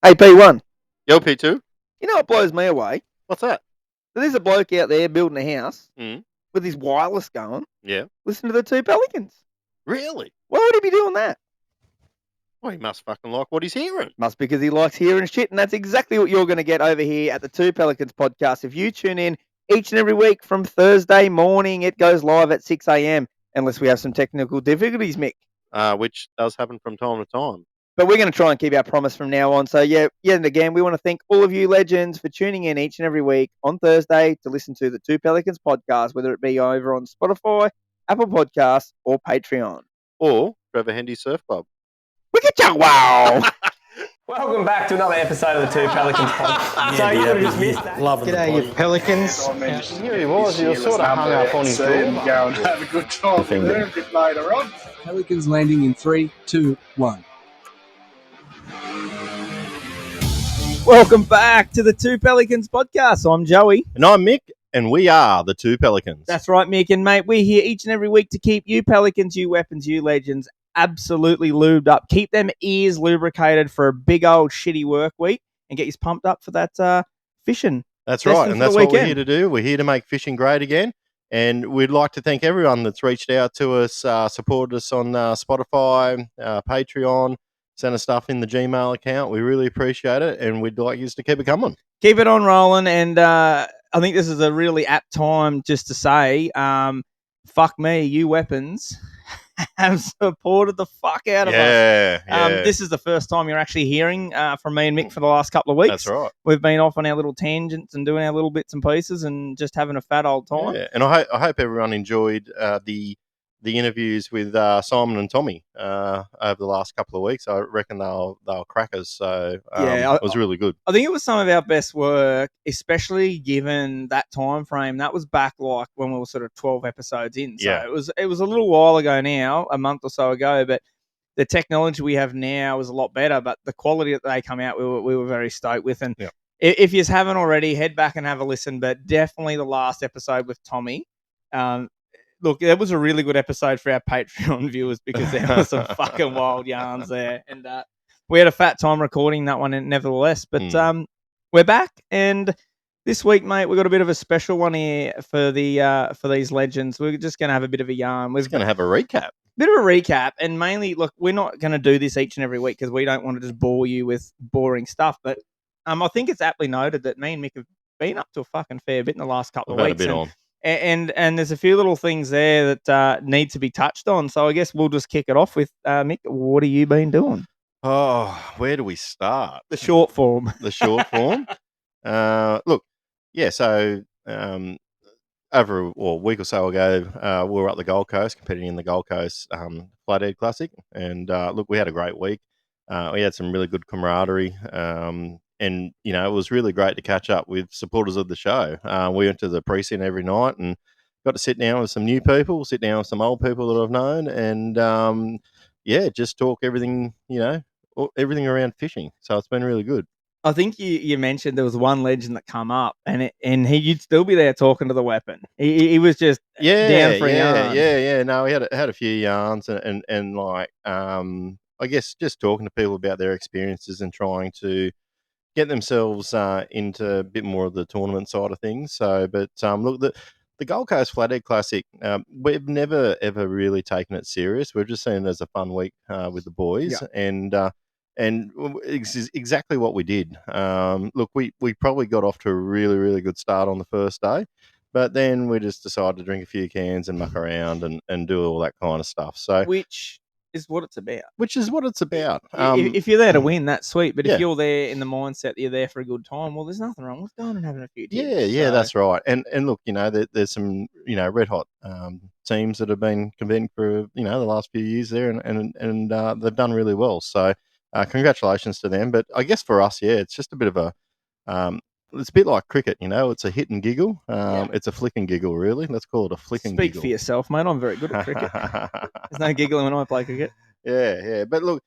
AP1. Yo, P2. You know what blows me away? What's that? So there's a bloke out there building a house Mm. with his wireless going. Yeah. Listen to the two Pelicans. Really? Why would he be doing that? Well, he must fucking like what he's hearing. Must because he likes hearing shit, and that's exactly what you're going to get over here at the Two Pelicans podcast. If you tune in each and every week from Thursday morning, it goes live at 6 a.m. unless we have some technical difficulties, Mick. Which does happen from time to time. But we're going to try and keep our promise from now on. So, yeah, yet and again, we want to thank all of you legends for tuning in each and every week on Thursday to listen to the Two Pelicans podcast, whether it be over on Spotify, Apple Podcasts, or Patreon. Or Trevor Hendy Surf Club. Look at you, wow! Welcome back to another episode of the Two Pelicans podcast. So you would have just missed that. Loving the G'day, body. you Pelicans. Here he was, you were sort of hung up on his door. Go and have a good time with her a bit later on. Pelicans landing in 3, 2, 1. Welcome back to the Two Pelicans podcast. I'm Joey. And I'm Mick, and we are the Two Pelicans. That's right, Mick and mate. We're here each and every week to keep you Pelicans, you weapons, you legends absolutely lubed up. Keep them ears lubricated for a big old shitty work week and get you pumped up for that fishing. That's right, and that's what we're here to do. We're here to make fishing great again. And we'd like to thank everyone that's reached out to us, supported us on Spotify, Patreon, sent us stuff in the Gmail account. We really appreciate it, and we'd like you to keep it coming. Keep it on rolling, and I think this is a really apt time just to say, fuck me, you weapons have supported the fuck out of us. Yeah. This is the first time you're actually hearing from me and Mick for the last couple of weeks. That's right. We've been off on our little tangents and doing our little bits and pieces and just having a fat old time. Yeah. And I hope everyone enjoyed the interviews with Simon and Tommy over the last couple of weeks. I reckon they were crackers. So it was really good. I think it was some of our best work, especially given that time frame. That was back like when we were sort of 12 episodes in. So it was a little while ago now, a month or so ago, but the technology we have now is a lot better, but the quality that they come out, we were very stoked with. And if you haven't already, head back and have a listen, but definitely the last episode with Tommy. Look, that was a really good episode for our Patreon viewers because there were some fucking wild yarns there. And we had a fat time recording that one nevertheless. But we're back. And this week, mate, we've got a bit of a special one here for these legends. We're just going to have a bit of a yarn. We're going to have a recap. Bit of a recap. And mainly, look, we're not going to do this each and every week because we don't want to just bore you with boring stuff. But I think it's aptly noted that me and Mick have been up to a fucking fair bit in the last couple of weeks. And there's a few little things there that need to be touched on. So I guess we'll just kick it off with Mick. What have you been doing? Oh, where do we start? The short form. The short form. Look, yeah. So over a week or so ago, we were up the Gold Coast competing in the Gold Coast Flathead Classic, and look, we had a great week. We had some really good camaraderie. And, you know, it was really great to catch up with supporters of the show. We went to the precinct every night and got to sit down with some new people, sit down with some old people that I've known, and, just talk everything, everything around fishing. So it's been really good. I think you mentioned there was one legend that come up, and you'd still be there talking to the weapon. He was just down for a yarn. Yeah. No, we had a few yarns and like, I guess just talking to people about their experiences and trying to get themselves into a bit more of the tournament side of things. So, but look, the Gold Coast Flathead Classic, we've never ever really taken it serious. We've just seen it as a fun week with the boys, and it's exactly what we did. Look, we probably got off to a really, really good start on the first day, but then we just decided to drink a few cans and muck around and do all that kind of stuff. So, which is what it's about. If you're there to win, that's sweet. But if you're there in the mindset that you're there for a good time, well, there's nothing wrong with going and having a few tips. Yeah, that's right. And look, there's some red hot teams that have been competing for the last few years there, and they've done really well. So congratulations to them. But I guess for us, it's just a bit of a it's a bit like cricket, it's a hit and giggle. It's a flick and giggle, really. Let's call it a flick and giggle. Speak for yourself, mate. I'm very good at cricket. There's no giggling when I play cricket. Yeah. But look,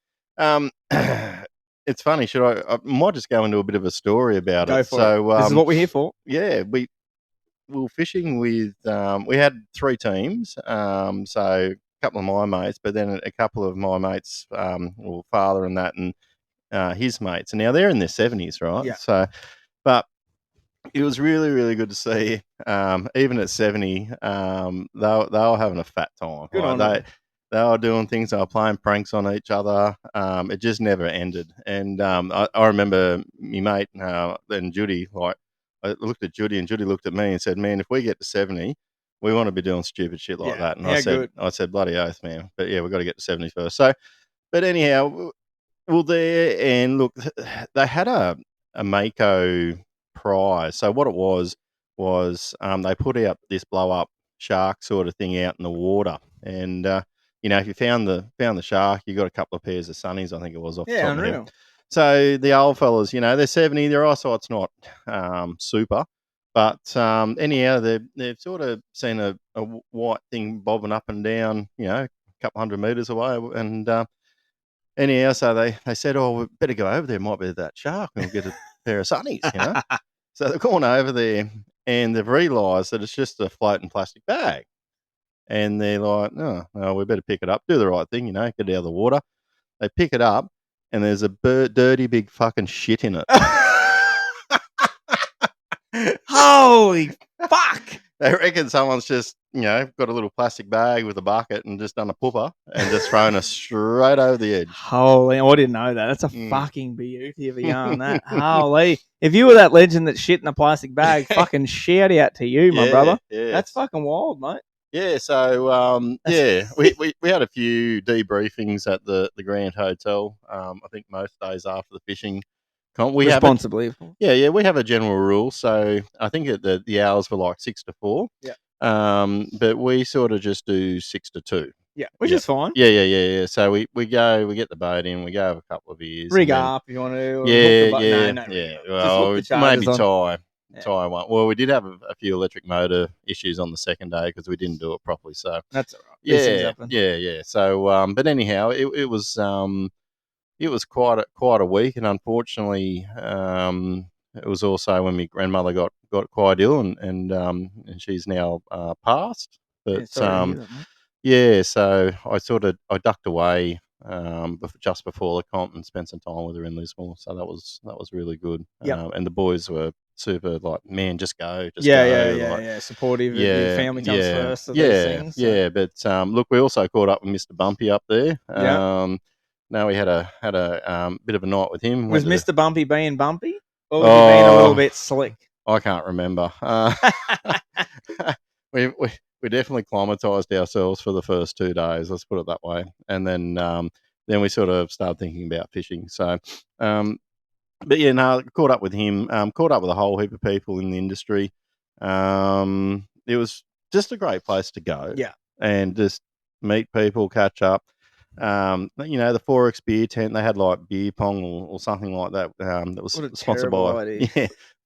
it's funny. I might just go into a bit of a story about Go it. For it. This is what we're here for. Yeah, we were fishing with, we had 3 teams. So a couple of my mates, but then a couple of my mates, father and that, and his mates, and now they're in their 70s, right? Yeah. So, but it was really, really good to see. Even at 70, they were having a fat time. Good Like, on them. they were doing things. They were playing pranks on each other. It just never ended. And I remember my mate and Judy. Like, I looked at Judy, and Judy looked at me and said, "Man, if we get to 70, we want to be doing stupid shit like that." And how good. I said, "Bloody oath, man!" But yeah, we've got to get to 70 first. So, but anyhow, well, there and look, they had a Mako prize. So what it was they put out this blow up shark sort of thing out in the water, and if you found the shark, you got a couple of pairs of sunnies. I think it was off the top of my head. Unreal. So the old fellas, they're 70, their eyesight's not super, but anyhow, they've sort of seen a white thing bobbing up and down, a couple hundred meters away, and anyhow, so they said, "Oh, we better go over there. Might be that shark, and we'll get a pair of sunnies." So they've gone over there, and they've realised that it's just a floating plastic bag, and they're like, "Oh, no, we better pick it up. Do the right thing, get it out of the water." They pick it up, and there's a dirty big fucking shit in it. Holy fuck! They reckon someone's just, got a little plastic bag with a bucket and just done a pooper and just thrown us straight over the edge. Holy, I didn't know that. That's a Mm. fucking beauty of a yarn, that. Holy. If you were that legend that shit in a plastic bag, fucking shout out to you, my brother. Yeah. That's fucking wild, mate. Yeah, so, we had a few debriefings at the Grand Hotel, I think most days after the fishing. Responsibly, of course. Yeah, we have a general rule. So I think the hours were like 6 to 4. Yeah. But we sort of just do 6 to 2. Yeah, which is fine. Yeah. So we get the boat in, we go have a couple of beers. Rig up if you want to. Yeah. Well, Well, maybe tie one. Well, we did have a few electric motor issues on the second day because we didn't do it properly. So that's all right. These things happen. Yeah. So, but anyhow, it was quite a week, and unfortunately, it was also when my grandmother got quite ill, and she's now passed. But so I ducked away just before the comp and spent some time with her in Lismore. So that was really good. And the boys were super, like, man, just go. Supportive. Your family comes first. These things, so. Yeah. But look, we also caught up with Mr. Bumpy up there. No, we had a bit of a night with him. Was Mr. Bumpy being bumpy, or was he being a little bit slick? I can't remember. We definitely climatised ourselves for the first 2 days. Let's put it that way, and then we sort of started thinking about fishing. So, but yeah, no, caught up with him. Caught up with a whole heap of people in the industry. It was just a great place to go. Yeah, and just meet people, catch up. The Forex beer tent, they had like beer pong or something like that. That was sponsored by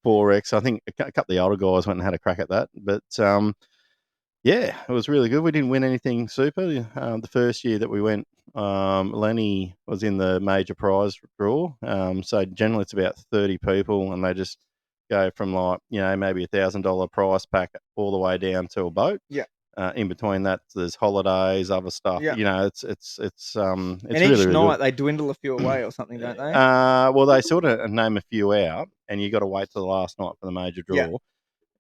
Forex. I think a couple of the older guys went and had a crack at that, but it was really good. We didn't win anything super. The first year that we went, Lenny was in the major prize draw. So generally it's about 30 people, and they just go from like maybe $1,000 prize pack all the way down to a boat. Yeah. In between that, there's holidays, other stuff. Yeah. It's and really, each really night good. they dwindle a few away or something, don't they? Well, they sort of name a few out, and you got to wait till the last night for the major draw. Yeah.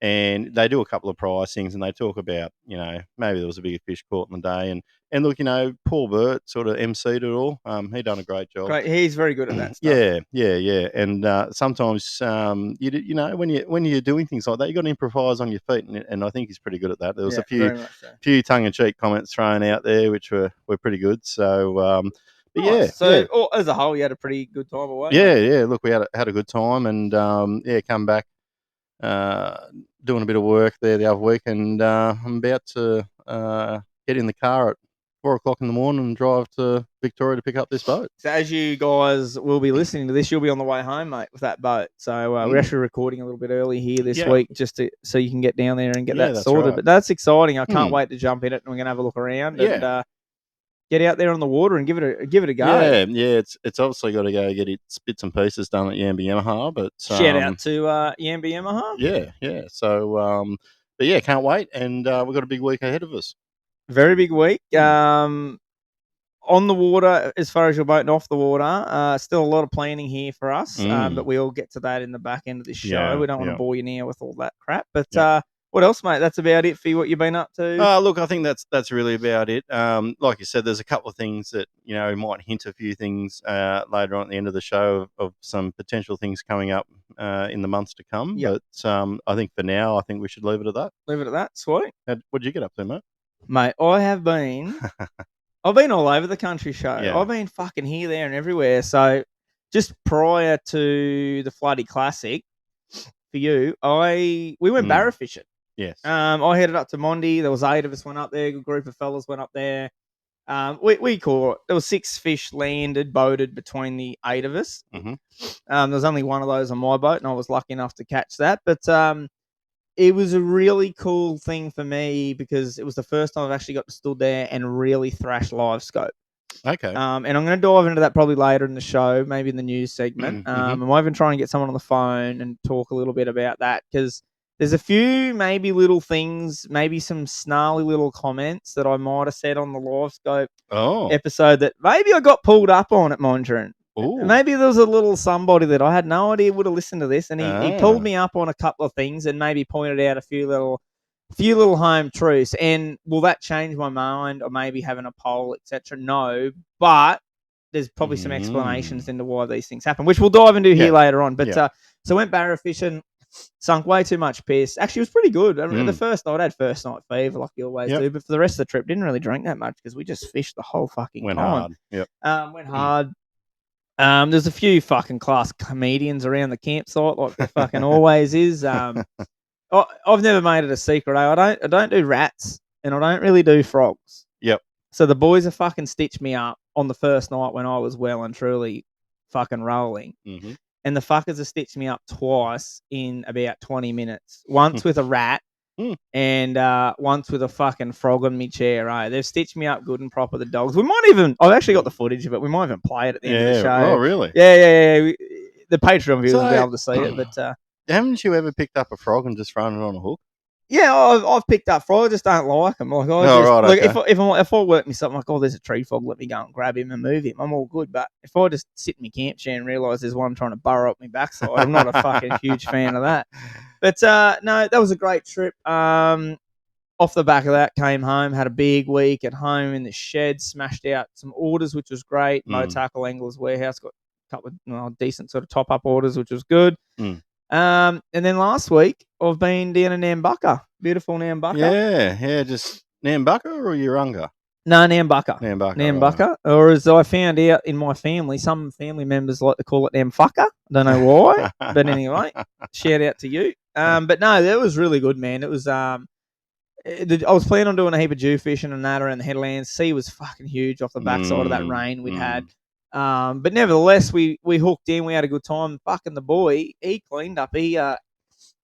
And they do a couple of prize things, and they talk about, maybe there was a bigger fish caught in the day. And look, Paul Burt sort of emceed it all. He done a great job. Great. He's very good at that stuff. Yeah. And sometimes, when you're doing things like that, you got to improvise on your feet, and I think he's pretty good at that. There was a few tongue-in-cheek comments thrown out there, which were pretty good. So, nice. So as a whole, you had a pretty good time away. Yeah. Look, we had a good time, and come back. Doing a bit of work there the other week, and I'm about to get in the car at 4 o'clock in the morning and drive to Victoria to pick up this boat. So as you guys will be listening to this, you'll be on the way home, mate, with that boat. So we're actually recording a little bit early here this week, just so you can get down there and get that sorted. Right. But that's exciting. I can't wait to jump in it, and we're gonna have a look around and get out there on the water and give it a go. Yeah. It's obviously got to go get its bits and pieces done at Yamba Yamaha, but shout out to Yamba Yamaha. Yeah. So, but yeah, can't wait, and we've got a big week ahead of us. Very big week. on the water, as far as your boat and off the water, still a lot of planning here for us, but we'll get to that in the back end of this show. Yeah, We don't want to yeah. bore you now with all that crap. But Yep. what else, mate? That's about it for what you've been up to. Look, I think that's really about it. Like you said, there's a couple of things that we might hint a few things later on at the end of the show of some potential things coming up in the months to come. Yep. But I think for now, I think we should leave it at that. Leave it at that. Sweet. What did you get up to, mate? Mate, I've been all over the country show. Yeah. I've been fucking here, there, and everywhere. So just prior to the Floody Classic, for you, we went barra fishing. Yes. I headed up to Mondi. There was 8 of us went up there. A good group of fellas went up there. We caught. There was 6 fish landed, boated between the 8 of us. Mhm. There was only one of those on my boat, and I was lucky enough to catch that. But it was a really cool thing for me because it was the first time I've actually got to stood there and really thrash live scope. Okay. And I'm going to dive into that probably later in the show, maybe in the news segment. I might even try and get someone on the phone and talk a little bit about that because there's a few maybe little things, maybe some snarly little comments that I might have said on the live scope episode that maybe I got pulled up on at Mondrian. Maybe there was a little somebody that I had no idea would have listened to this, and he pulled me up on a couple of things and maybe pointed out a few little home truths. And will that change my mind or maybe having a poll, etc.? No, but there's probably some explanations into why these things happen, which we'll dive into here later on. But so went barra fishing, sunk way too much piss. Actually, it was pretty good. The first night, I had first night fever like you always do, but for the rest of the trip, didn't really drink that much because we just fished the whole fucking Went time. hard. Went hard. There's a few fucking class comedians around the campsite, like there fucking always is. I've never made it a secret. I don't do rats, and I don't really do frogs. Yep. So the boys have fucking stitched me up on the first night when I was well and truly fucking rolling. Mm-hmm. And the fuckers have stitched me up twice in about 20 minutes. Once with a rat and once with a fucking frog on me chair. Right? They've stitched me up good and proper, the dogs. I've actually got the footage of it. We might even play it at the end of the show. Oh, really? Yeah. The Patreon viewers will be able to see it. But haven't you ever picked up a frog and just thrown it on a hook? Yeah, I've picked up frogs. I just don't like them. Like, if I work me something like, oh, there's a tree frog, let me go and grab him and move him. I'm all good. But if I just sit in my camp chair and realise there's one trying to burrow up my backside, I'm not a fucking huge fan of that. But no, that was a great trip. Off the back of that, came home, had a big week at home in the shed, smashed out some orders, which was great. Motackle Anglers Warehouse got a couple of decent sort of top-up orders, which was good. And then last week, I've been down in Nambucca. Beautiful Nambucca. Yeah. Just Nambucca or Urunga? No, Nambucca. Nambucca. Right. Or as I found out in my family, some family members like to call it Namfucker. I don't know why. But anyway, shout out to you. But no, that was really good, man. It was I was planning on doing a heap of Jew fishing and that around the headlands. Sea was fucking huge off the backside of that rain we'd had. But nevertheless, we hooked in. We had a good time. Fucking the boy, he cleaned up.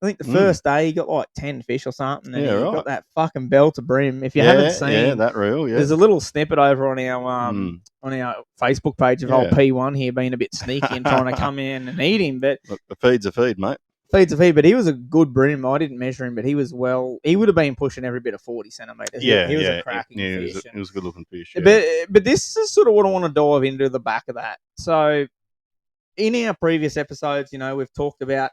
I think the first day he got like 10 fish or something, and he got that fucking bell to brim. If you haven't seen, that reel, there's a little snippet over on our Facebook page of old P1 here being a bit sneaky and trying to come in and eat him. But look, a feed's a feed, mate. Feed's a feed, but he was a good brim. I didn't measure him, but he was he would have been pushing every bit of 40 centimetres. He was a cracking fish. He was a good looking fish. Yeah. But this is sort of what I want to dive into the back of that. So in our previous episodes, we've talked about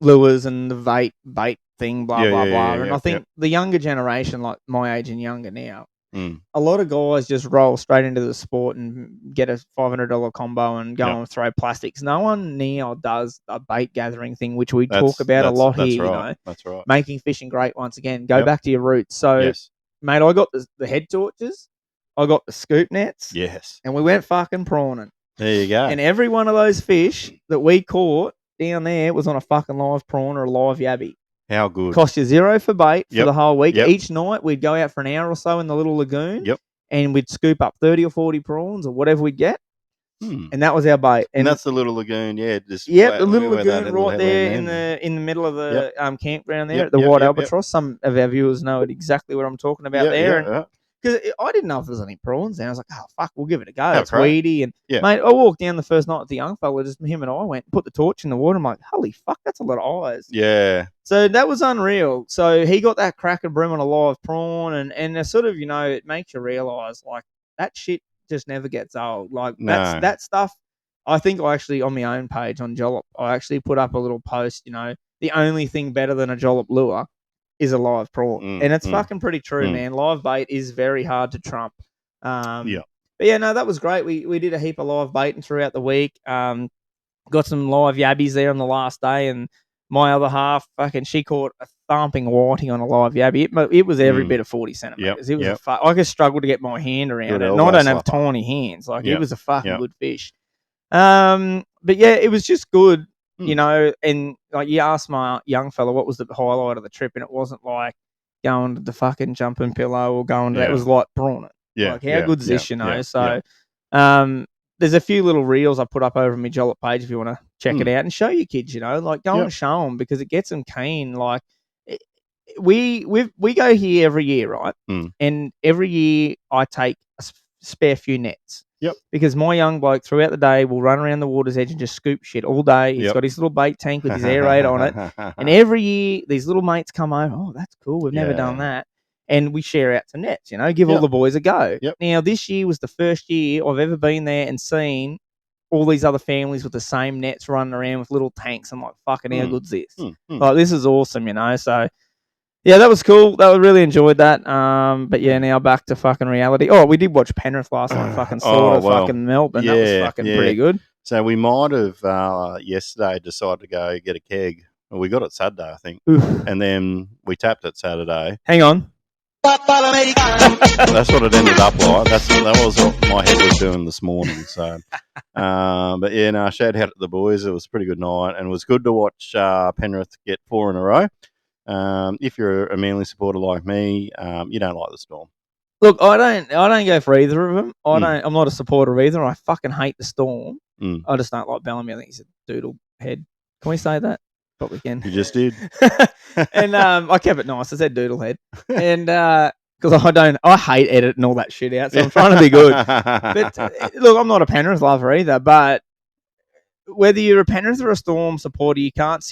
lures and the bait thing, blah, blah. And I think the younger generation, like my age and younger now, a lot of guys just roll straight into the sport and get a $500 combo and go and throw plastics. No one now does a bait gathering thing, which we talk about a lot here. Right. That's right. Making fishing great once again. Go back to your roots. So, mate, I got the head torches. I got the scoop nets. Yes. And we went fucking prawning. There you go. And every one of those fish that we caught down there was on a fucking live prawn or a live yabby. How good. Cost you $0 for bait for the whole week. Yep. Each night we'd go out for an hour or so in the little lagoon. Yep. And we'd scoop up 30 or 40 prawns or whatever we'd get. And that was our bait. And that's the little lagoon, the little lagoon right there in the middle of the campground there at the White Albatross. Some of our viewers know exactly what I'm talking about there. Because I didn't know if there was any prawns there. I was like, oh, fuck, we'll give it a go. It's weedy. And, mate, I walked down the first night with the young fella, just him and I went and put the torch in the water. I'm like, holy fuck, that's a lot of eyes. Yeah. So that was unreal. So he got that crack and brim on a live prawn. And it sort of, it makes you realise, like, that shit just never gets old. Like No. that stuff. I think I actually on my own page on Jollop, I actually put up a little post. The only thing better than a Jollop lure is a live prawn, and it's fucking pretty true, man. Live bait is very hard to trump. Yeah. But yeah, no, that was great. We did a heap of live baiting throughout the week. Got some live yabbies there on the last day, and my other half, she caught a thumping whiting on a live yabby. It was every bit of 40 centimeters. It was I could struggle to get my hand around Good it, and I don't have elbow tiny hands. Like it was a fucking good fish. But yeah, it was just good, and like you asked my young fella what was the highlight of the trip, and it wasn't like going to the fucking jumping pillow or going to that. It was like prawn it. Yeah. Like how good's this, Yeah. So there's a few little reels I put up over my Jollop page if you want to check it out and show your kids, like go and show them because it gets them keen. Like we go here every year, right? And every year I take a spare few nets. Yep. Because my young bloke throughout the day will run around the water's edge and just scoop shit all day. He's got his little bait tank with his aerator on it. And every year these little mates come over. Oh, that's cool. We've never done that. And we share out some nets, give all the boys a go. Yep. Now, this year was the first year I've ever been there and seen all these other families with the same nets running around with little tanks. I'm like, fucking how good's this? Like, this is awesome, So, yeah, that was cool. I really enjoyed that. But yeah, now back to fucking reality. Oh, we did watch Penrith last night. Fucking slaughter fucking Melbourne. That was fucking pretty good. So we might have yesterday decided to go get a keg. Well, we got it Saturday, I think. Oof. And then we tapped it Saturday. Hang on. That's what it ended up like. That was what my head was doing this morning. So, but yeah, no, shout out to the boys. It was a pretty good night, and it was good to watch Penrith get 4 in a row. If you're a Manly supporter like me, you don't like the Storm. Look, I don't go for either of them. I'm not a supporter of either. I fucking hate the Storm. I just don't like Bellamy. I think he's a doodle head. Can we say that? Probably can. You just did. And I kept it nice. I said doodle head. And because I hate editing all that shit out, so I'm trying to be good. But look, I'm not a Penrith lover either. But whether you're a Penrith or a Storm supporter, you can't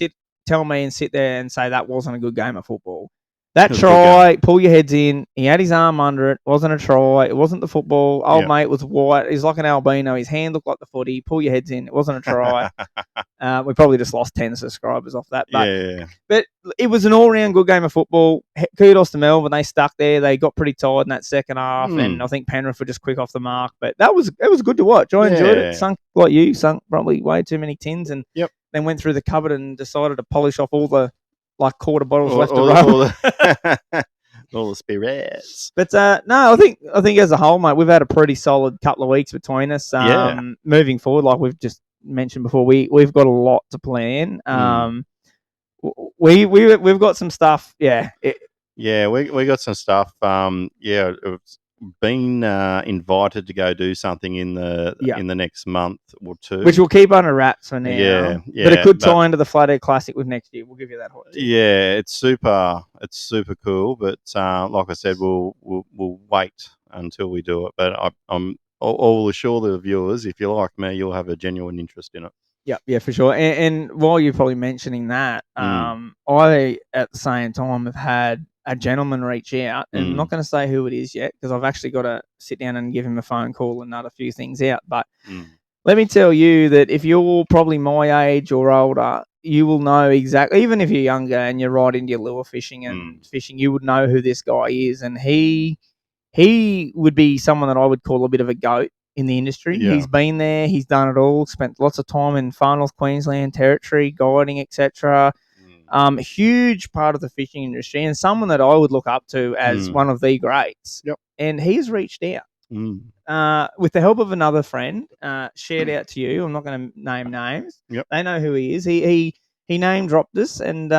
tell me and sit there and say that wasn't a good game of football. That try, pull your heads in. He had his arm under it. Wasn't a try. It wasn't the football. Old mate was white. He's like an albino. His hand looked like the footy. Pull your heads in. It wasn't a try. We probably just lost 10 subscribers off that. But it was an all-round good game of football. Kudos to Melbourne. They stuck there. They got pretty tired in that second half, and I think Penrith were just quick off the mark. But it was good to watch. I enjoyed it. Sunk probably way too many tins, and then went through the cupboard and decided to polish off all the quarter bottles left to run. All the spirits. But no, I think as a whole, mate, we've had a pretty solid couple of weeks between us. Moving forward, like we've just mentioned before, we've got a lot to plan. We've got some stuff. We got some stuff. Been invited to go do something in the next month or two, which we'll keep under wraps for now. But it could tie into the Flathead Classic with next year. We'll give you that hot tip. Yeah, it's super cool. But like I said, we'll wait until we do it. But I'll assure the viewers, if you're like me, you'll have a genuine interest in it. Yeah, for sure. And while you're probably mentioning that, I at the same time have had a gentleman reach out, and I'm not going to say who it is yet because I've actually got to sit down and give him a phone call and nut a few things out. But let me tell you that if you're probably my age or older, you will know exactly, even if you're younger and you're right into your lure fishing and fishing, you would know who this guy is. And he would be someone that I would call a bit of a goat in the industry. He's been there, he's done it all, spent lots of time in Far North Queensland territory, guiding, etc. Huge part of the fishing industry, and someone that I would look up to as one of the greats. And he's reached out with the help of another friend. Shared out to you. I'm not going to name names. They know who he is. He name dropped us, and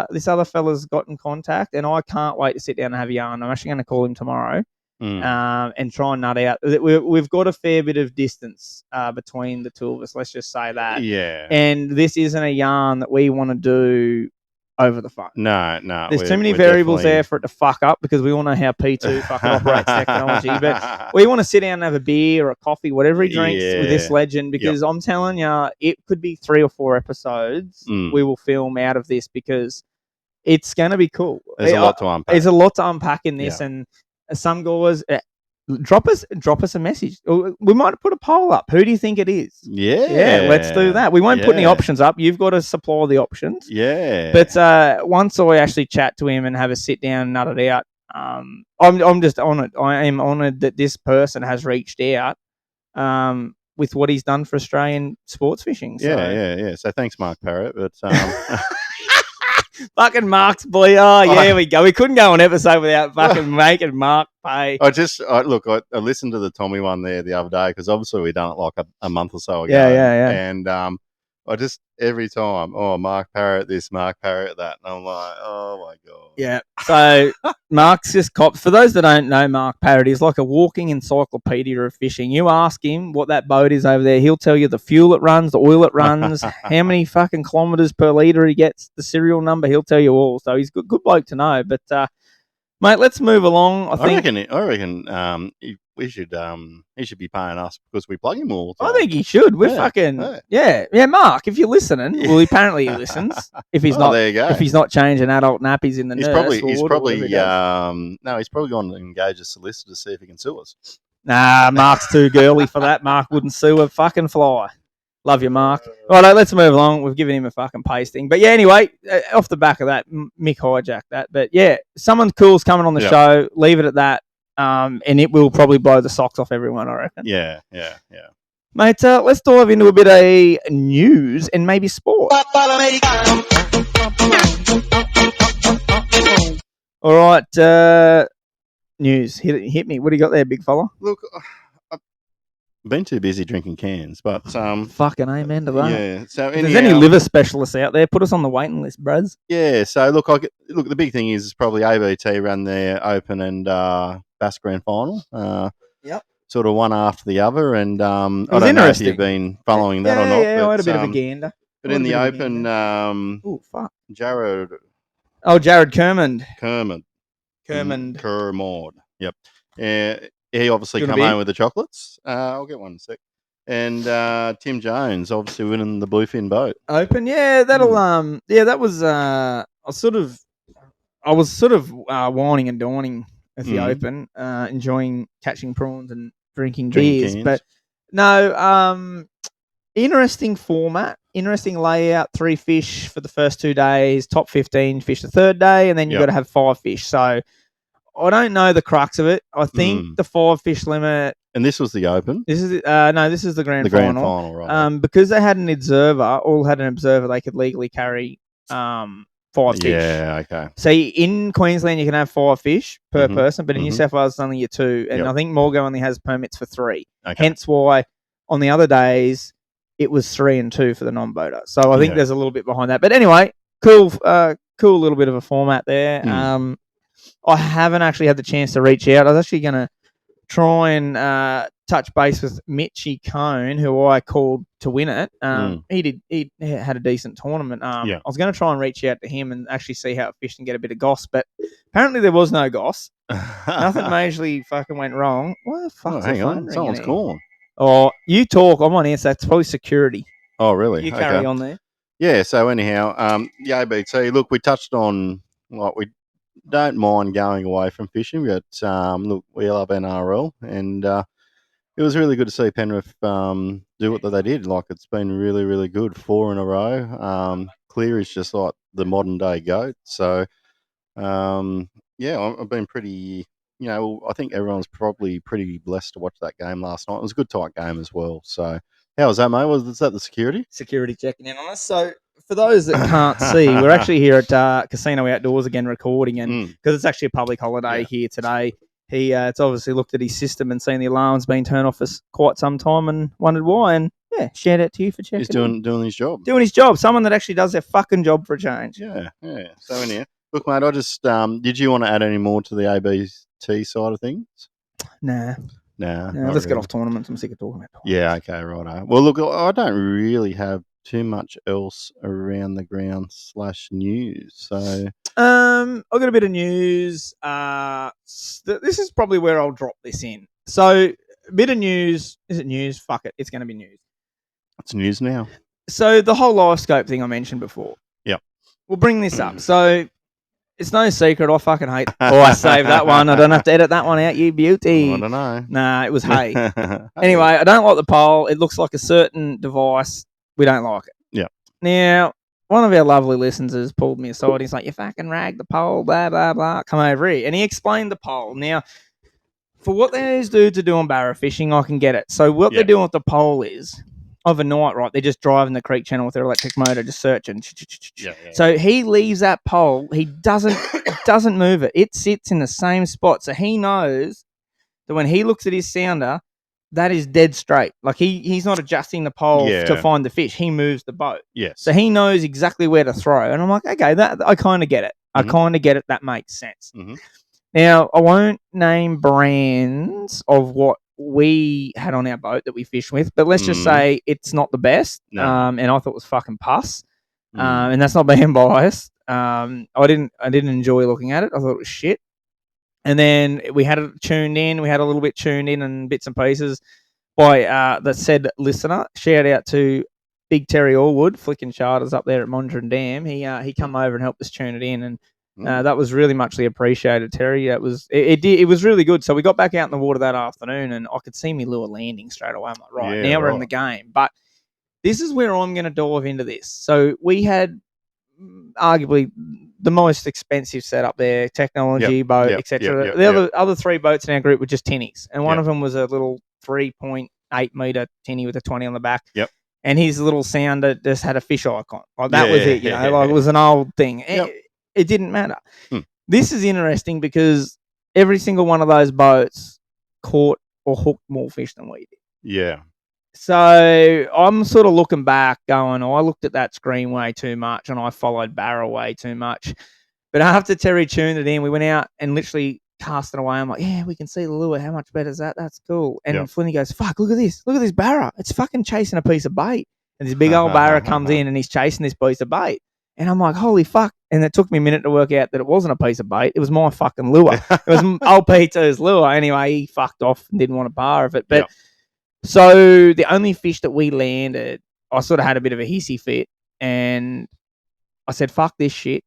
this other fella's got in contact, and I can't wait to sit down and have a yarn. I'm actually going to call him tomorrow. And try and nut out. We've got a fair bit of distance between the two of us. Let's just say that. And this isn't a yarn that we want to do over the phone. No. There's too many variables there for it to fuck up because we all know how P2 fucking operates technology. But we want to sit down and have a beer or a coffee, whatever he drinks with this legend, because I'm telling you, it could be 3 or 4 episodes we will film out of this because it's going to be cool. There's a lot to unpack. There's a lot to unpack in this, and some guys, drop us a message. We might put a poll up. Who do you think it is? Yeah. Let's do that. We won't put any options up. You've got to supply the options. Yeah. But once I actually chat to him and have a sit down and nut it out, I'm just honoured. I am honoured that this person has reached out with what he's done for Australian sports fishing. So. Yeah. So thanks, Mark Parrott. But fucking Mark's boy. Oh, yeah, we go. We couldn't go an episode without fucking making Mark pay. I listened to the Tommy one there the other day because obviously we done it like a month or so ago. Yeah. And I just every time, Mark Parrott this, Mark Parrott that, and I'm like, oh my god. Yeah. So Mark's just cop. For those that don't know, Mark Parrott is like a walking encyclopedia of fishing. You ask him what that boat is over there, he'll tell you the fuel it runs, the oil it runs, how many fucking kilometers per litre he gets, the serial number. He'll tell you all. So he's good bloke to know. But mate, let's move along. I reckon. He should be paying us because we plug him all the time. I think he should. We're Mark, if you're listening, well, apparently he listens. If he's not, there you go. If he's not changing adult nappies in the he's nurse, he's probably going to engage a solicitor to see if he can sue us. Nah, Mark's too girly for that. Mark wouldn't sue a fucking fly. Love you, Mark. All right, let's move along. We've given him a fucking pasting. But yeah, anyway, off the back of that, Mick hijacked that. But yeah, someone cool's coming on the show. Leave it at that. And it will probably blow the socks off everyone, I reckon. Yeah. Mate, let's dive into a bit of news and maybe sport. All right, news. Hit me. What do you got there, big fella? Look, I've been too busy drinking cans, but fucking amen to that. Yeah. So if there's any liver specialists out there, put us on the waiting list, bros. Yeah. So look, the big thing is probably ABT ran their Open and Bass Grand Final. Yep. Sort of one after the other, and I don't know if you've been following that or not. Yeah, I had a bit of a gander. But in the Open, Jared Kermond. Yep. He obviously come home with the chocolates. I'll get one in a sec. And Tim Jones obviously winning the bluefin boat. Open, yeah, that'll that was I was sort of whining and dining at the Open, enjoying catching prawns and drinking beers. Cans. But no, interesting format, interesting layout. 3 fish for the first 2 days, top 15 fish the third day, and then you've got to have 5 fish. So I don't know the crux of it. I think the 5 fish limit. And this was the Open. This is this is the grand final. Grand final, right? Because they had an observer, they could legally carry 5 fish. Yeah, okay. So in Queensland, you can have 5 fish per person, but in New South Wales, it's only your 2. And I think Morgo only has permits for 3. Okay. Hence why on the other days, it was 3 and 2 for the non-boater. So I think there's a little bit behind that. But anyway, cool little bit of a format there. I haven't actually had the chance to reach out. I was actually going to try and touch base with Mitchie Cone, who I called to win it. He had a decent tournament. I was going to try and reach out to him and actually see how it fished and get a bit of goss, but apparently there was no goss. Nothing majorly fucking went wrong. What the fuck? Hang on, someone's calling. Oh, you talk. I'm on answer. That's probably security. Oh, really? You carry on there. Yeah. So anyhow, the ABT. Look, we touched on we don't mind going away from fishing, but look, we love NRL, and it was really good to see Penrith do what they did. Like, it's been really, really good, 4 in a row. Cleary's just like the modern day GOAT. So, I've been pretty. I think everyone's probably pretty blessed to watch that game last night. It was a good tight game as well. So, how was that, mate? Was that the security? Security checking in on us. So, for those that can't see, we're actually here at Casino Outdoors again recording, and because it's actually a public holiday here today, it's obviously looked at his system and seen the alarm's been turned off for quite some time and wondered why. And shout out to you for checking. He's doing his job. Doing his job. Someone that actually does their fucking job for a change. Yeah. So anyhow, look, mate, I just did you want to add any more to the ABT side of things? Nah. Let's get off tournaments. I'm sick of talking about tournaments. Yeah. Okay. Right. Well, look, I don't really have too much else around the ground / news. So I've got a bit of news. This is probably where I'll drop this in. So a bit of news. Is it news? Fuck it. It's going to be news. It's news now. So the whole live scope thing I mentioned before. Yep. We'll bring this up. So It's no secret. I fucking hate. Oh, I saved that one. I don't have to edit that one out. You beauty. I don't know. Nah, it was hay. Anyway, I don't like the pole. It looks like a certain device. We don't like it. Yeah. Now, one of our lovely listeners pulled me aside. He's like, "You fucking rag the pole, blah blah blah. Come over here." And he explained the pole. Now, for what those do to do on barra fishing, I can get it. So what they're doing with the pole is overnight, right? They're just driving the creek channel with their electric motor, just searching. So he leaves that pole. He doesn't move it. It sits in the same spot. So he knows that when he looks at his sounder, that is dead straight. Like he's not adjusting the pole to find the fish. He moves the boat. Yes. So he knows exactly where to throw. And I'm like, okay, that I kind of get it. Mm-hmm. I kind of get it. That makes sense. Mm-hmm. Now, I won't name brands of what we had on our boat that we fished with, but let's just say it's not the best. No. And I thought it was fucking pus. And that's not being biased. I didn't enjoy looking at it. I thought it was shit. And then we had it tuned in. We had a little bit tuned in and bits and pieces by the said listener. Shout out to Big Terry Allwood, flicking charters up there at Mondrian Dam. He come over and helped us tune it in, and that was really muchly appreciated, Terry. It was really good. So we got back out in the water that afternoon, and I could see me lure landing straight away. I'm like, now we're in the game. But this is where I'm going to dive into this. So we had arguably the most expensive setup there, technology, boat, etc. The other three boats in our group were just tinnies, and one of them was a little 3.8 meter tinny with a 20 on the back. Yep. And his little sounder just had a fish icon. Like that was it, like it was an old thing. It didn't matter. This is interesting because every single one of those boats caught or hooked more fish than we did. Yeah. So I'm sort of looking back going, I looked at that screen way too much and I followed barra way too much. But after Terry tuned it in, we went out and literally cast it away. I'm like, yeah, we can see the lure. How much better is that? That's cool. And Flinny goes, fuck, look at this. Look at this barra. It's fucking chasing a piece of bait. And this big old barra comes in and he's chasing this piece of bait. And I'm like, holy fuck. And it took me a minute to work out that it wasn't a piece of bait. It was my fucking lure. It was old P2's lure. Anyway, he fucked off and didn't want a bar of it. But so the only fish that we landed, I sort of had a bit of a hissy fit. And I said, fuck this shit.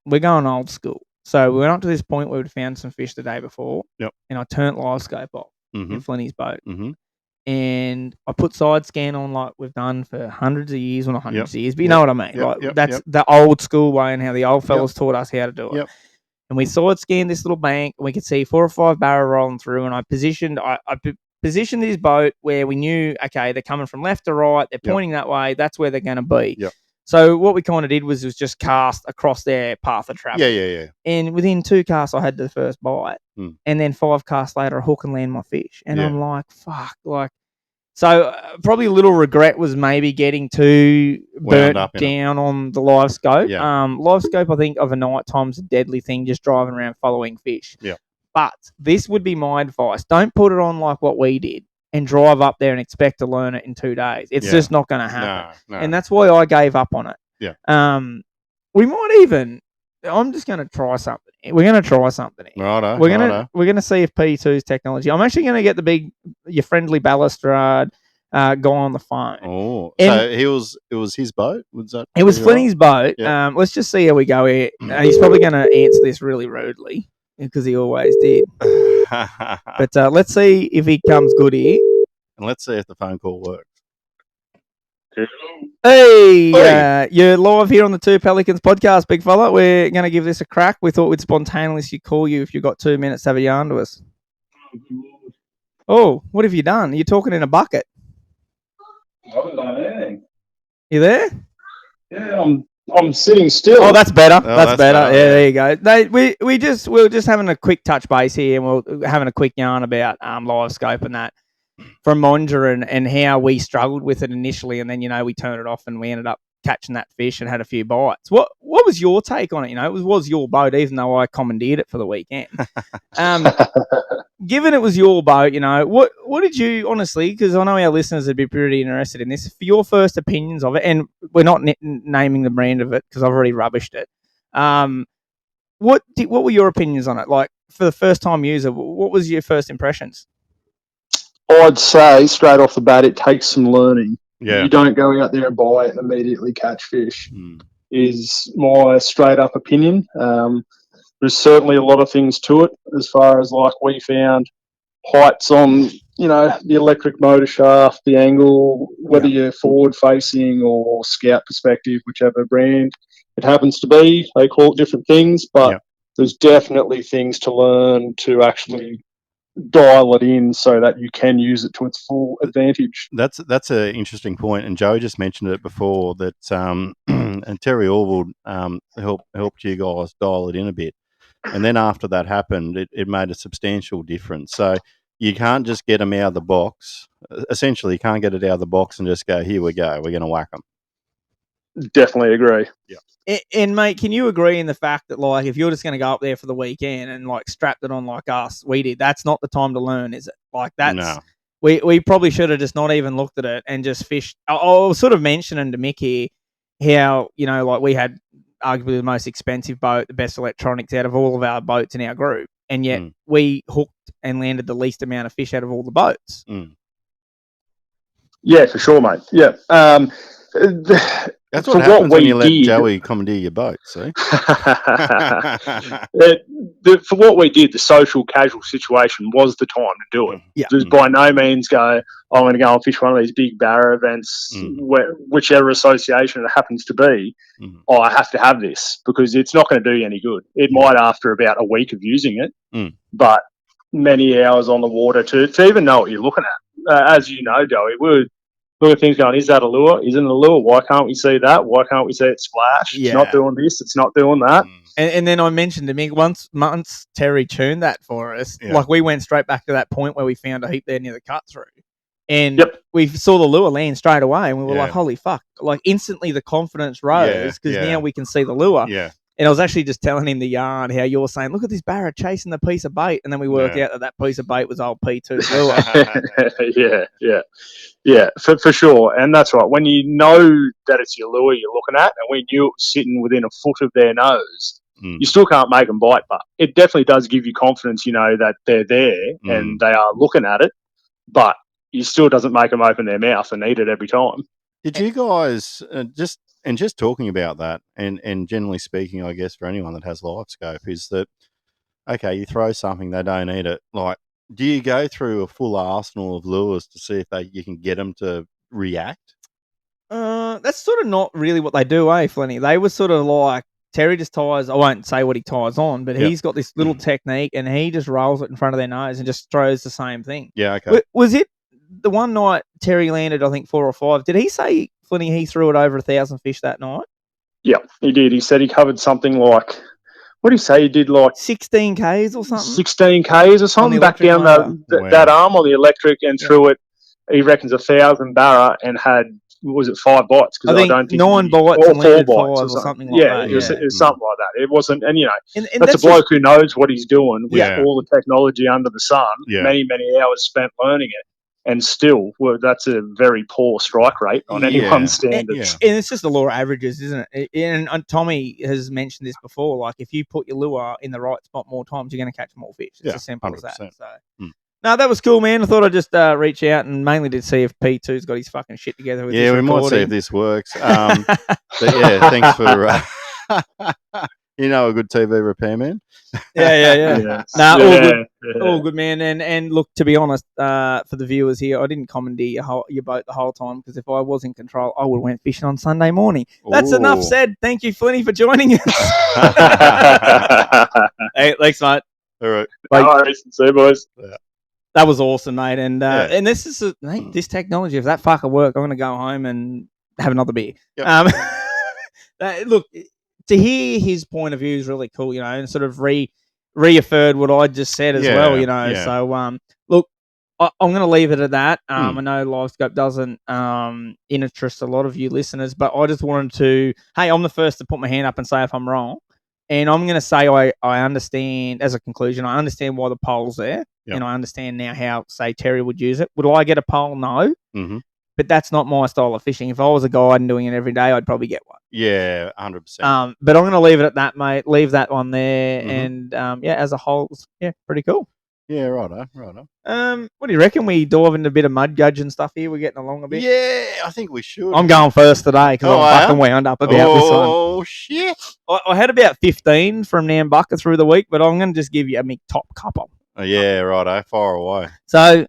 We're going old school. So we went up to this point where we'd found some fish the day before. And I turned live scope off in Flinny's boat. And I put side scan on like we've done for hundreds of years, well not hundreds of years, but you know what I mean. That's the old school way and how the old fellas taught us how to do it. And we side scanned this little bank and we could see 4 or 5 barra rolling through, and I positioned this boat where we knew, okay, they're coming from left to right, they're pointing that way, that's where they're going to be. So what we kind of did was just cast across their path of travel. And within 2 casts, I had the first bite. And then 5 casts later, I hook and land my fish. And I'm like, fuck. So probably a little regret was maybe getting too burnt down on the live scope. Live scope, I think, of a night time's a deadly thing, just driving around following fish. But this would be my advice. Don't put it on like what we did and drive up there and expect to learn it in 2 days. It's just not going to happen. No. And that's why I gave up on it. We might even... I'm just going to try something. We're going to try something. Righto. We're going to see if P2's technology... I'm actually going to get your friendly balustrade guy on the phone. Oh, so it was his boat? It was Flinny's boat. Let's just see how we go here. He's probably going to answer this really rudely because he always did. But let's see if he comes good here. And let's see if the phone call works. Hey, you're live here on the Two Pelicans podcast, big fella. We're going to give this a crack. We thought we'd spontaneously call you if you've got 2 minutes to have a yarn to us. Oh, what have you done? You're talking in a bucket. I haven't done anything. You there? Yeah, I'm sitting still. Oh, that's better. That's better. Yeah, there you go. We were just having a quick touch base here, and we're having a quick yarn about live scope and that from Mondrian and how we struggled with it initially, and then we turned it off and we ended up catching that fish and had a few bites. What was your take on it? It was your boat, even though I commandeered it for the weekend. Given it was your boat, what did you honestly? Because I know our listeners would be pretty interested in this. For your first opinions of it, and we're not naming the brand of it because I've already rubbished it. What were your opinions on it? Like for the first time user, what was your first impressions? I'd say straight off the bat, it takes some learning. Yeah. You don't go out there and buy it and immediately catch fish. Is my straight up opinion. there's certainly a lot of things to it as far as like we found heights on, the electric motor shaft, the angle, whether you're forward facing or scout perspective, whichever brand it happens to be. They call it different things, but there's definitely things to learn to actually dial it in so that you can use it to its full advantage. That's an interesting point, and Joe just mentioned it before that and Terry Orville helped you guys dial it in a bit, and then after that happened, it made a substantial difference. So you can't just get them out of the box. Essentially, you can't get it out of the box and just go, here we go, we're going to whack them. Definitely agree. Yeah. And mate, can you agree in the fact that like if you're just going to go up there for the weekend and like strapped it on like we did, that's not the time to learn, is it? Like that's No. we probably should have just not even looked at it and just fished. I was sort of mentioning to Mick here how like we had arguably the most expensive boat, the best electronics out of all of our boats in our group, and yet we hooked and landed the least amount of fish out of all the boats. Yeah, for sure, mate. Yeah. That's what happens when you let Joey commandeer your boat, see? For what we did, the social casual situation was the time to do it. Yeah. Just by no means go, I'm going to go and fish one of these big barra events, whichever association it happens to be. I have to have this because it's not going to do you any good. It might after about a week of using it, but many hours on the water to even know what you're looking at. As you know, Joey, we're looking at things going, is that a lure? Isn't it a lure? Why can't we see that? Why can't we see it splash? Yeah. It's not doing this. It's not doing that. And then I mentioned to Mick once Terry tuned that for us, like we went straight back to that point where we found a heap there near the cut through. And we saw the lure land straight away and we were like, holy fuck. Like instantly the confidence rose because now we can see the lure. Yeah. And I was actually just telling him the yarn, how you're saying, look at this barra chasing the piece of bait. And then we worked out that piece of bait was old P2's lure. Yeah, for sure. And that's right. When you know that it's your lure you're looking at and we knew it was sitting within a foot of their nose, you still can't make them bite. But it definitely does give you confidence, that they're there and they are looking at it. But it still doesn't make them open their mouth and eat it every time. Did you guys just talking about that, and generally speaking, I guess for anyone that has live scope, is that okay? You throw something, they don't eat it. Like, do you go through a full arsenal of lures to see if you can get them to react? That's sort of not really what they do, Flinny? They were sort of like Terry just ties. I won't say what he ties on, but he's got this little technique, and he just rolls it in front of their nose and just throws the same thing. Yeah, okay. Was it the one night Terry landed? I think 4 or 5. Did he say Flinny he threw it over 1,000 fish that night? Yeah, he did. He said he covered something like. What did he say? He did like 16 Ks or something. 16 Ks or something back down that arm on the electric and threw it. He reckons 1,000 barra and had. Was it 5 bites? Because I don't think 9 bites and landed 5 or something like that. It was something like that. It wasn't, and and that's a bloke who knows what he's doing with all the technology under the sun. Yeah. Many hours spent learning it, and still, that's a very poor strike rate on anyone's standards. And it's just the law of averages, isn't it? And Tommy has mentioned this before. Like if you put your lure in the right spot more times, you're going to catch more fish. It's as simple 100%. As that. So. No, that was cool, man. I thought I'd just reach out and mainly to see if P2's got his fucking shit together with this recording. Might see if this works. But yeah, thanks for a good TV repairman. Yeah. All good, man. And look, to be honest, for the viewers here, I didn't commandeer your boat the whole time because if I was in control, I would have went fishing on Sunday morning. That's enough said. Thank you, Flinny, for joining us. Hey, thanks, mate. All right. No worries. See you, boys. Yeah. That was awesome, mate. And this is this technology. If that fucker work, I'm going to go home and have another beer. Yep. Look, to hear his point of view is really cool, and sort of reaffirmed what I just said as well, Yeah. So, look, I'm going to leave it at that. I know LiveScope doesn't interest a lot of you listeners, but I just wanted to. Hey, I'm the first to put my hand up and say if I'm wrong. And I'm going to say I understand, as a conclusion, I understand why the pole's there. Yep. And I understand now how, say, Terry would use it. Would I get a pole? No. Mm-hmm. But that's not my style of fishing. If I was a guide and doing it every day, I'd probably get one. Yeah, 100%. But I'm going to leave it at that, mate. Leave that one there. Mm-hmm. And, as a whole, pretty cool. Yeah, righto. What do you reckon? We dive into a bit of mud gudge and stuff here. We're getting along a bit. Yeah, I think we should. I'm going first today because I'm fucking wound up about this one. Oh, shit. I had about 15 from Nambucca through the week, but I'm going to just give you a top couple. Oh, yeah, righto. Far away. So,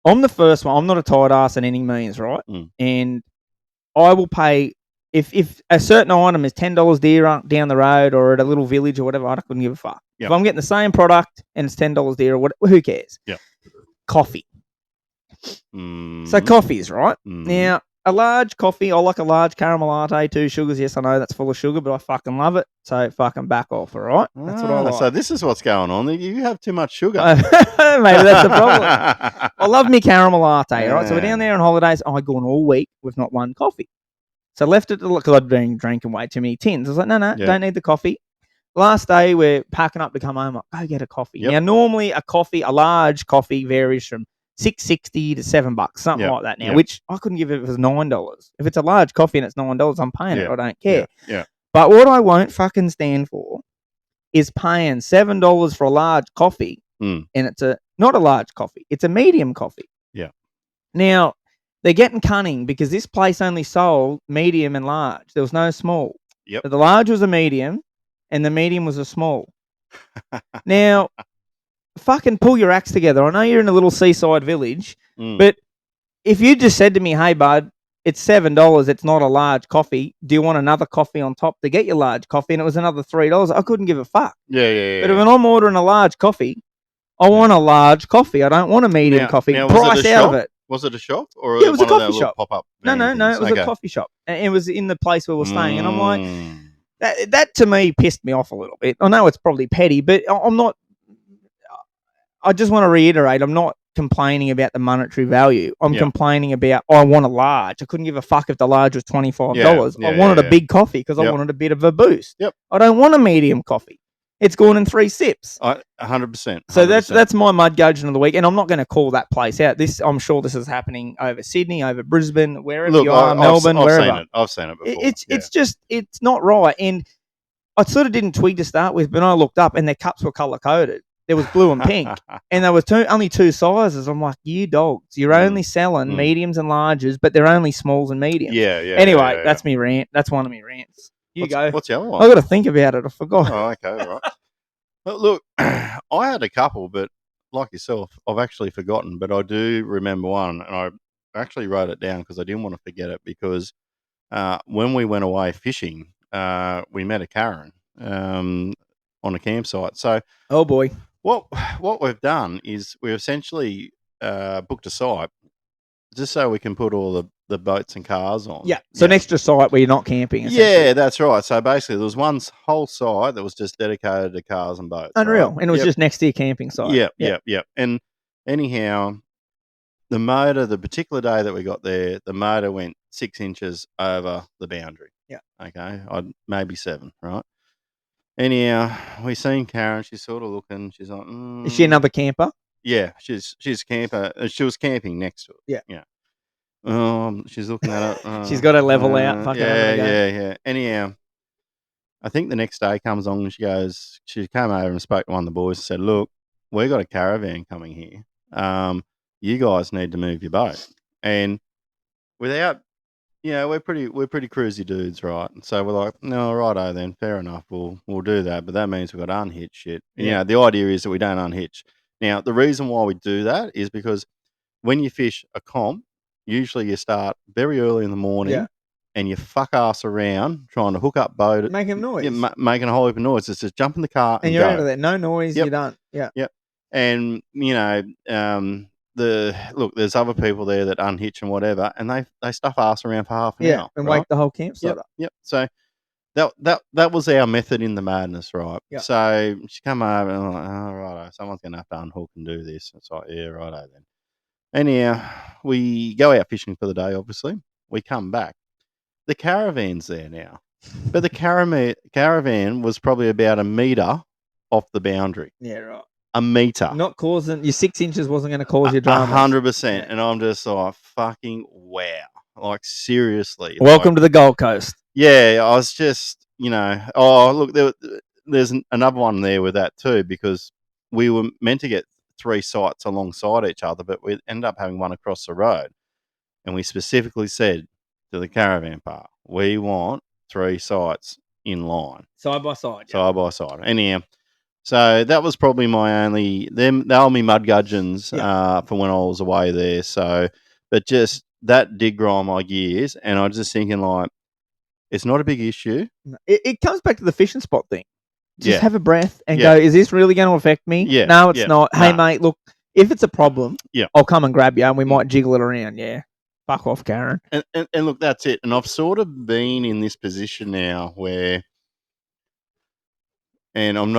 I'm the first one. I'm not a tight ass in any means, right? And I will pay if a certain item is $10 dearer down the road or at a little village or whatever. I couldn't give a fuck. Yep. If I'm getting the same product and it's $10 dearer, who cares? Yeah. Coffee. So coffees, right? Now, a large coffee, I like a large caramel latte, 2 sugars. Yes, I know that's full of sugar, but I fucking love it. So fucking back off, all right? That's what I like. So this is what's going on. You have too much sugar. Maybe that's the problem. I love me caramel latte, all right? So we're down there on holidays. I've gone all week with not one coffee. So I left it because I'd been drinking way too many tins. I was like, no, don't need the coffee. Last day, we're packing up to come home. Like, go get a coffee. Yep. Now, normally a large coffee varies from $6.60 to $7, something like that now, which I couldn't give it if it was $9. If it's a large coffee and it's $9, I'm paying it. I don't care. Yeah. But what I won't fucking stand for is paying $7 for a large coffee, and it's not a large coffee. It's a medium coffee. Yeah. Now, they're getting cunning because this place only sold medium and large. There was no small. Yep. So the large was a medium, and the medium was a small. Now, fucking pull your acts together. I know you're in a little seaside village, but if you just said to me, hey, bud, it's $7, it's not a large coffee. Do you want another coffee on top to get your large coffee? And it was another $3. I couldn't give a fuck. Yeah. But when I'm ordering a large coffee, I want a large coffee. I don't want a medium coffee. Now, price out of it. Was it a shop or it was a coffee shop? Pop-up No, it was a coffee shop. And it was in the place where we're staying. And I'm like, that to me pissed me off a little bit. I know it's probably petty, but I'm not. I just want to reiterate, I'm not complaining about the monetary value. I'm complaining about, I want a large. I couldn't give a fuck if the large was $25. I wanted a big coffee because I wanted a bit of a boost. Yep. I don't want a medium coffee. It's gone in 3 sips. 100%. So that's my mud gudgeon of the week, and I'm not going to call that place out. I'm sure this is happening over Sydney, over Brisbane, wherever you are, Melbourne, wherever. I've seen it before. It's not right, and I sort of didn't twig to start with, but I looked up and their cups were color coded. There was blue and pink, and there was only 2 sizes. I'm like, you dogs, you're only selling mediums and larges, but they're only smalls and mediums. Yeah. Anyway, that's me rant. That's one of me rants. What's the other one? I got to think about it. I forgot. Oh, okay, right. Well, look, I had a couple, but like yourself, I've actually forgotten. But I do remember one, and I actually wrote it down because I didn't want to forget it. Because when we went away fishing, we met a Karen on a campsite. So, oh boy, what we've done is we essentially booked a site just so we can put all the boats and cars on. Yeah. So an extra site where you're not camping. Yeah, that's right. So basically there was one whole site that was just dedicated to cars and boats. Unreal. Right? And it was just next to your camping site. Yeah. And anyhow, the particular day that we got there, the motor went 6 inches over the boundary. Yeah. Okay. Maybe 7, right? Anyhow, we seen Karen. She's sort of looking. She's like, Is she another camper? Yeah, she's a camper. She was camping next to it. Yeah. She's looking at it. She's got to level out. Yeah. Anyhow, I think the next day comes on and she came over and spoke to one of the boys and said, look, we got a caravan coming here. You guys need to move your boat. And without, we're pretty cruisy dudes, right? And so we're like, no, righto then, fair enough, we'll do that. But that means we've got to unhitch shit. And, the idea is that we don't unhitch. Now, the reason why we do that is because when you fish a comp, usually you start very early in the morning and you fuck ass around trying to hook up boat. Making noise. Making a whole heap of noise. It's just jump in the car and you're go. out of there. No noise, you're done. Yeah. Yep. And, there's other people there that unhitch and whatever, and they stuff ass around for half an hour. And wake the whole campsite up. Yep. So that was our method in the madness, right? Yep. So she come over and I'm like, oh, righto, someone's going to have to unhook and do this. It's like, yeah, righto then. Anyhow, we go out fishing for the day, obviously. We come back. The caravan's there now. But the caravan was probably about a metre off the boundary. Yeah, right. A metre. Not causing, your 6 inches wasn't going to cause you drama. 100%. And I'm just like, fucking wow. Like, seriously. Welcome to the Gold Coast. Yeah, I was just, look, there's another one there with that too, because we were meant to get 3 sites alongside each other, but we ended up having one across the road. And we specifically said to the caravan park, we want 3 sites in line. Side by side. Yeah. Side by side. Anyhow, so that was probably my only, they were my mud gudgeons for when I was away there. So, but just that did grind my gears. And I was just thinking, like, it's not a big issue. It comes back to the fishing spot thing. Just Yeah. have a breath and go, is this really going to affect me? Yeah. No, it's not. Hey, Nah. mate, look, if it's a problem, Yeah. I'll come and grab you and we might jiggle it around. Yeah. Fuck off, Karen. And look, that's it. And I've sort of been in this position now where, and I don't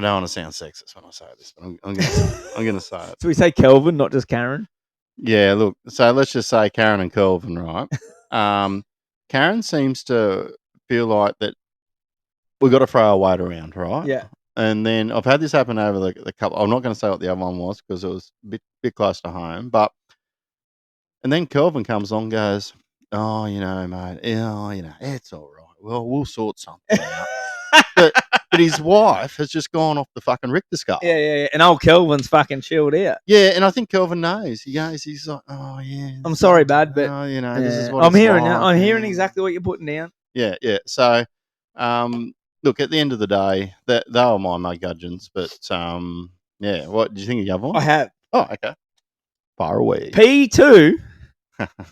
want to sound sexist when I say this, but I'm going to say it. So we say Kelvin, not just Karen? Yeah, look, so let's just say Karen and Kelvin, right? Karen seems to feel like that we've got to throw our weight around, right? Yeah. And then I've had this happen over the couple. I'm not going to say what the other one was because it was a bit close to home. And then Kelvin comes on and goes, oh, mate, it's all right. Well, we'll sort something out. But his wife has just gone off the fucking Richter scale. Yeah. And old Kelvin's fucking chilled out. Yeah, and I think Kelvin knows. He's like, oh, yeah. I'm sorry, bud, but this is what I'm hearing like. now. I'm hearing exactly what you're putting down. Yeah. So, look, at the end of the day, they were my mud gudgeons. But, what do you think of the other one? I have. Oh, okay. Far away. P2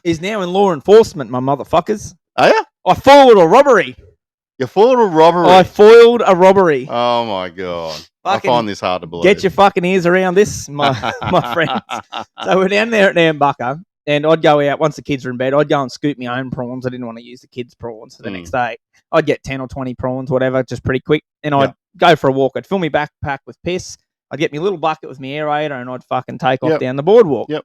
is now in law enforcement, my motherfuckers. Oh, yeah? I foiled a robbery. You foiled a robbery? I foiled a robbery. Oh, my God. Fucking I find this hard to believe. Get your fucking ears around this, my friends. So we're down there at Nambucca, and I'd go out, once the kids are in bed, I'd go and scoop my own prawns. I didn't want to use the kids' prawns for the next day. I'd get 10 or 20 prawns, whatever, just pretty quick, and I'd go for a walk. I'd fill my backpack with piss. I'd get my little bucket with my aerator, and I'd fucking take off down the boardwalk. Yep.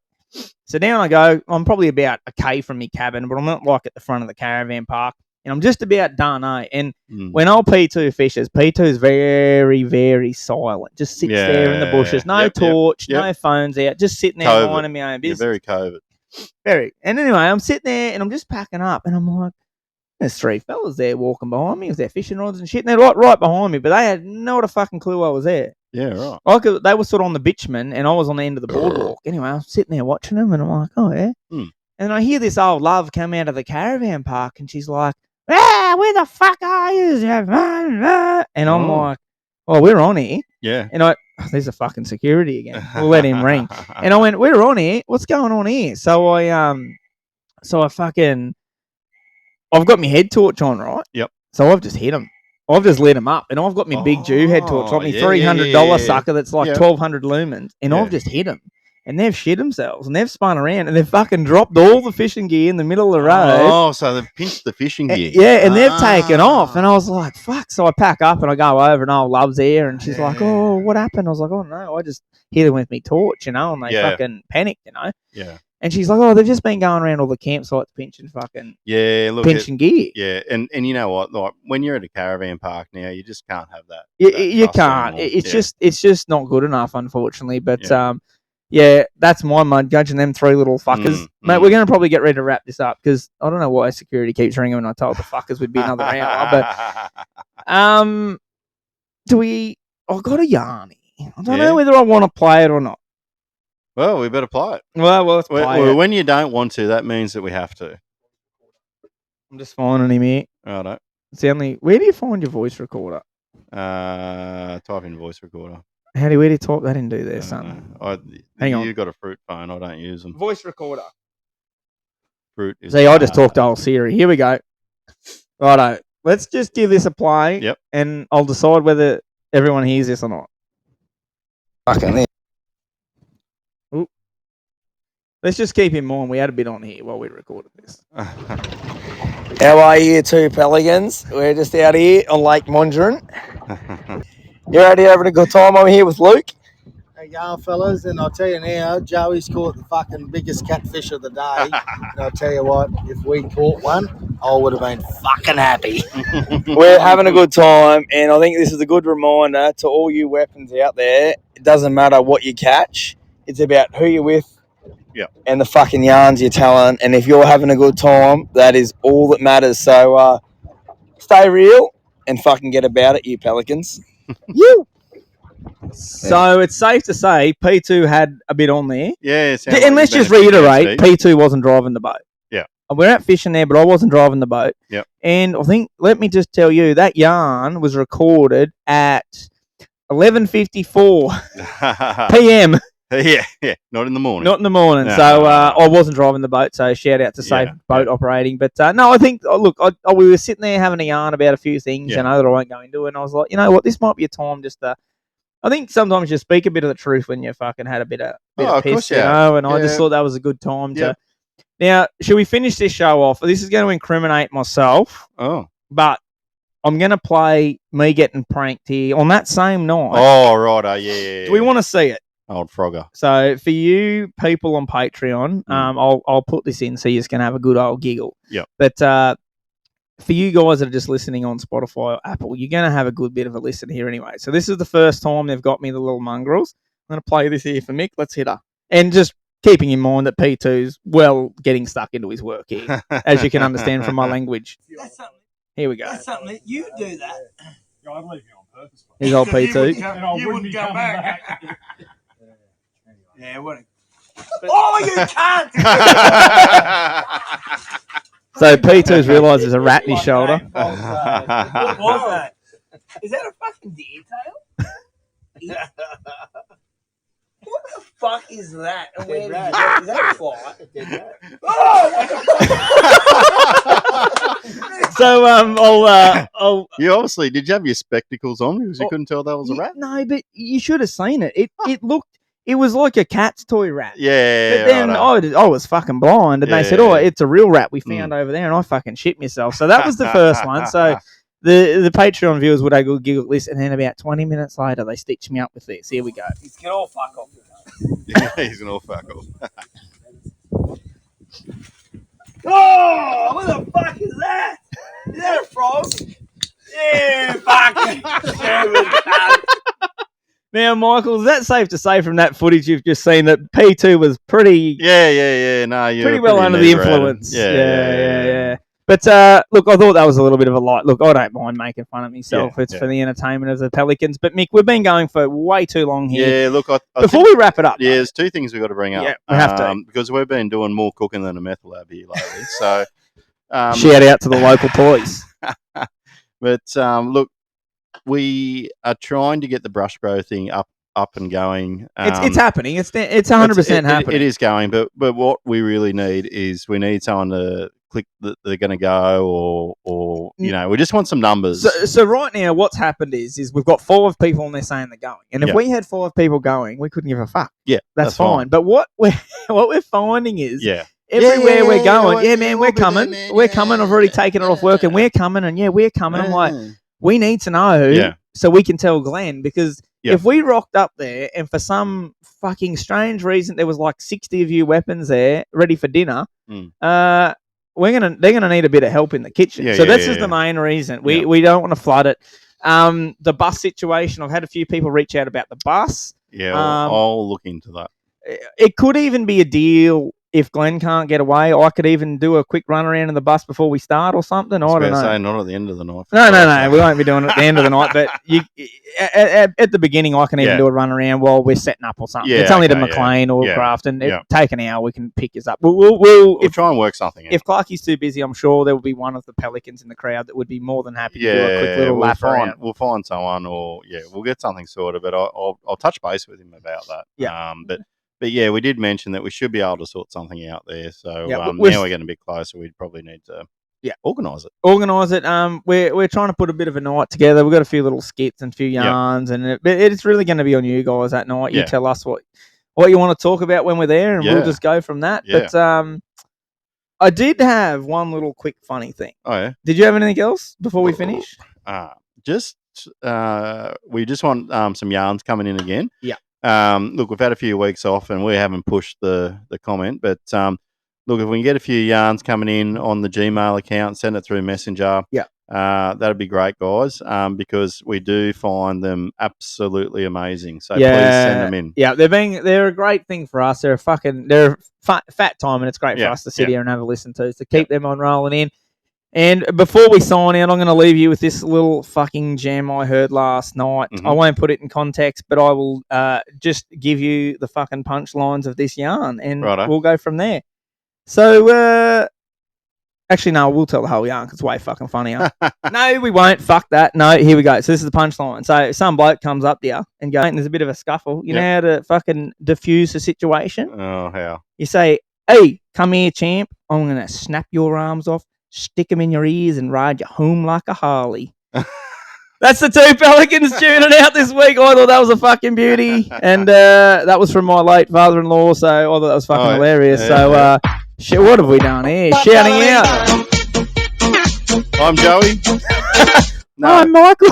So down I go. I'm probably about a K from my cabin, but I'm not like at the front of the caravan park. And I'm just about done, eh? And when old P2 fishes, P2 is very, very silent. Just sits there in the bushes. No torch, no phones out. Just sitting there minding my own business. You're very covert. Very. And anyway, I'm sitting there and I'm just packing up. And I'm like, there's 3 fellas there walking behind me with their fishing rods and shit. And they're right behind me. But they had not a fucking clue I was there. Yeah, right. They were sort of on the bitumen and I was on the end of the boardwalk. Anyway, I'm sitting there watching them and I'm like, oh, yeah. And I hear this old love come out of the caravan park and she's like, where the fuck are you? And I'm like, oh, we're on here. Yeah. And there's a fucking security again. We'll let him ring. And I went, we're on here. What's going on here? So I've got my head torch on, right? Yep. So I've just hit him. I've just lit him up. And I've got my big Jew head torch, like my $300 sucker that's like 1,200 lumens. And I've just hit him. And they've shit themselves, and they've spun around, and they've fucking dropped all the fishing gear in the middle of the road. Oh, so they've pinched the fishing gear. And they've taken off. And I was like, fuck. So I pack up, and I go over, and old Love's there, and she's like, oh, what happened? I was like, oh, no, I just hit them with me torch, and they fucking panicked, Yeah. And she's like, oh, they've just been going around all the campsites pinching fucking pinching gear. Yeah, and you know what? Like, when you're at a caravan park now, you just can't have that. You can't. It's just not good enough, unfortunately. But that's my mud gudge and them 3 little fuckers. Mate, we're going to probably get ready to wrap this up because I don't know why security keeps ringing when I told the fuckers we'd be another hour. But I've got a yarny. I don't know whether I want to play it or not. Well, we better play it. Well, let's play it. When you don't want to, that means that we have to. I'm just finding him here. Righto. It's the only... Where do you find your voice recorder? Type in voice recorder. Where do you type that into there, son? Hang on. You got a Fruit phone. I don't use them. Voice recorder. Fruit is... See, I just talked to old Siri. Here we go. Righto. Let's just give this a play. Yep. And I'll decide whether everyone hears this or not. Fucking Ooh. Let's just keep in mind we had a bit on here while we recorded this. How are you 2 Pelicans? We're just out here on Lake Mondrian. You already having a good time? I'm here with Luke. How you going, fellas? And I'll tell you now, Joey's caught the fucking biggest catfish of the day. And I'll tell you what, if we caught one, I would have been fucking happy. We're having a good time, and I think this is a good reminder to all you weapons out there. It doesn't matter what you catch. It's about who you're with and the fucking yarns you're telling. And if you're having a good time, that is all that matters. So stay real and fucking get about it, you Pelicans. You. So it's safe to say P2 had a bit on there. Yeah, And let's just reiterate, P2 wasn't driving the boat. Yeah. We're out fishing there, but I wasn't driving the boat. Yep. And I think, let me just tell you, that yarn was recorded at 11:54 p.m. Yeah, not in the morning. Not in the morning. No, so no. I wasn't driving the boat, so shout out to Safe Boat Operating. But no, I think, we were sitting there having a yarn about a few things, that I won't go into, and I was like, you know what, this might be a time just to... I think sometimes you speak a bit of the truth when you fucking had a bit of piss, and I just thought that was a good time to... Now, should we finish this show off? This is going to incriminate myself. Oh. But I'm going to play me getting pranked here on that same night. Oh, right. Yeah. Do we want to see it? Old Frogger. So for you people on Patreon, I'll put this in so you're just going to have a good old giggle. Yeah. But for you guys that are just listening on Spotify or Apple, you're going to have a good bit of a listen here anyway. So this is the first time they've got me the little mongrels. I'm going to play this here for Mick. Let's hit her. And just keeping in mind that P2's getting stuck into his work here, as you can understand from my language. Here we go. That's something that you do that. Yeah, I'd leave you on purpose. Here's old P2. You wouldn't come back. Yeah, what? Oh, you can't! So P2's realised there's a rat in his shoulder. What was that? Is that a fucking deer tail? What the fuck is that? And where is that fly? So I'll. You obviously did you have your spectacles on because you couldn't tell that was a rat? No, but you should have seen it. It looked. It was like a cat's toy rat. Yeah. But then I was fucking blind, and they said, "Oh, it's a real rat we found over there," and I fucking shit myself. So that was the first one. So the Patreon viewers would have a good giggle at this, and then about 20 minutes later, they stitched me up with this. Here we go. He's gonna all fuck off. He's gonna all fuck off. Oh, what the fuck is that? Is that a frog? Yeah, fucking stupid cunt. Now, Michael, is that safe to say from that footage you've just seen that P2 was pretty... Yeah. No, you're pretty well under the influence. Yeah. But, look, I thought that was a little bit of a light. Look, I don't mind making fun of myself. It's for the entertainment of the Pelicans. But, Mick, we've been going for way too long here. Yeah, look, before we wrap it up... Yeah, there's two things we've got to bring up. Yeah, we have to. Because we've been doing more cooking than a meth lab here lately. So... shout out to the local police. But, look, we are trying to get the brush grow thing up and going. It's happening. It's 100% happening. It is going, but what we really need is we need someone to click that they're going to go, or we just want some numbers. So right now, what's happened is we've got 5 people and they're saying they're going, and if we had 5 people going, we couldn't give a fuck. Yeah, that's fine. But what we're finding is everywhere we're going, man, we're coming. We're coming. I've already taken it off work, and we're coming, and we're coming. I'm like, we need to know so we can tell Glenn, because if we rocked up there and for some fucking strange reason there was like 60 of you weapons there ready for dinner, they're gonna need a bit of help in the kitchen. So this is the main reason. We don't want to flood it. The bus situation, I've had a few people reach out about the bus. Yeah, I'll look into that. It could even be a deal. If Glenn can't get away, I could even do a quick run around in the bus before we start or something. I don't know. Say not at the end of the night. No. We won't be doing it at the end of the night. But at the beginning, I can even do a run around while we're setting up or something. It's only to McLean or Craft, and take an hour. We can pick us up. We'll try and work something out. If Clarkie's too busy, I'm sure there will be one of the Pelicans in the crowd that would be more than happy to do a quick little lap around. We'll find someone, or we'll get something sorted. But I'll touch base with him about that. Yeah. But yeah, we did mention that we should be able to sort something out there. So now we're getting a bit closer. We'd probably need to organise it. We're trying to put a bit of a night together. We've got a few little skits and a few yarns, and it's really going to be on you guys that night. You tell us what you want to talk about when we're there, and we'll just go from that. Yeah. But I did have one little quick funny thing. Oh yeah. Did you have anything else before we finish? We just want some yarns coming in again. Yeah. Look, we've had a few weeks off and we haven't pushed the comment, but look, if we can get a few yarns coming in on the Gmail account, send it through Messenger. Yeah. That'd be great, guys, because we do find them absolutely amazing. So please send them in. Yeah, they're a great thing for us. They're fat time, and it's great for us to sit here and have a listen to. So keep them on rolling in. And before we sign out, I'm going to leave you with this little fucking gem I heard last night. I won't put it in context, but I will just give you the fucking punchlines of this yarn, and we'll go from there. So, actually, no, we'll tell the whole yarn because it's way fucking funnier. No, we won't. Fuck that. No, here we go. So this is the punchline. So some bloke comes up to you and goes, there's a bit of a scuffle. You know how to fucking diffuse the situation? Oh, how? You say, hey, come here, champ. I'm going to snap your arms off, stick them in your ears, and ride you home like a Harley. That's the two Pelicans tuning out this week. I thought that was a fucking beauty. And that was from my late father-in-law, so I thought that was fucking hilarious. So, shit, what have we done here? Shouting out. I'm Joey. No. I'm Michael.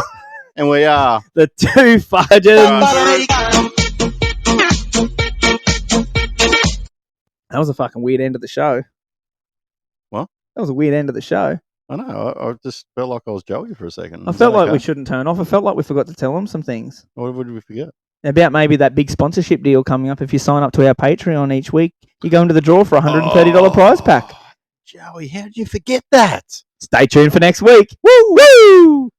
And we are the two Fudgens. That was a fucking weird end of the show. What? That was a weird end of the show. I know. I just felt like I was Joey for a second. I felt like we shouldn't turn off. I felt like we forgot to tell him some things. What did we forget? About maybe that big sponsorship deal coming up. If you sign up to our Patreon each week, you go into the draw for a $130 prize pack. Joey, how did you forget that? Stay tuned for next week. Woo! Woo!